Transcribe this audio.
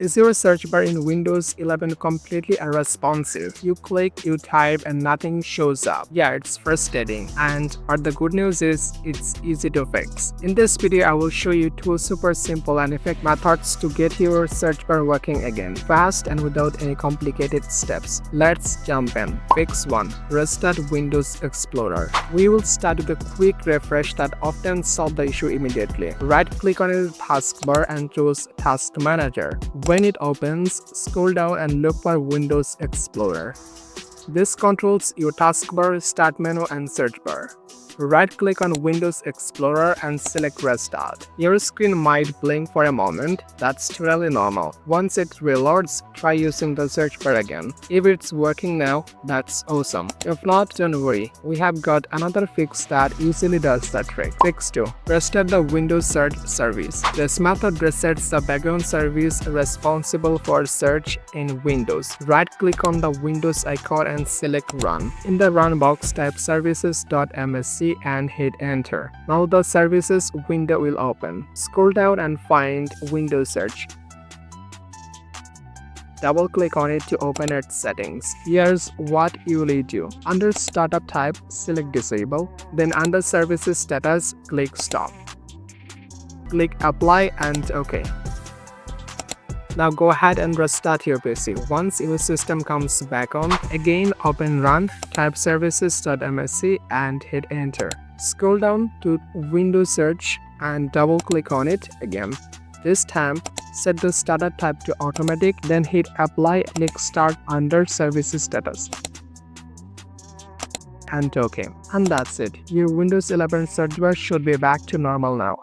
Is your search bar in Windows 11 completely unresponsive? You click, you type, and nothing shows up. Yeah, it's frustrating. But the good news is, it's easy to fix. In this video, I will show you two super simple and effective methods to get your search bar working again, fast and without any complicated steps. Let's jump in. Fix 1. Restart Windows Explorer. We will start with a quick refresh that often solves the issue immediately. Right-click on your taskbar and choose Task Manager. When it opens, scroll down and look for Windows Explorer. This controls your taskbar, start menu, and search bar. Right-click on Windows Explorer and select Restart. Your screen might blink for a moment. That's totally normal. Once it reloads, try using the search bar again. If it's working now, that's awesome. If not, don't worry. We have got another fix that usually does the trick. Fix 2. Restart the Windows Search service. This method resets the background service responsible for search in Windows. Right-click on the Windows icon and select Run. In the Run box, type services.msc and hit enter. Now the services window will open. Scroll down and find Windows Search. Double click on it to open its settings. Here's what you will do. Under startup type, select disable. Then under services status, click stop. Click apply and OK. Now go ahead and restart your PC. Once your system comes back on, again open Run, type services.msc and hit enter. Scroll down to Windows Search and double click on it again. This time, set the startup type to automatic, then hit apply, click start under services status. And OK. And that's it. Your Windows 11 search bar should be back to normal now.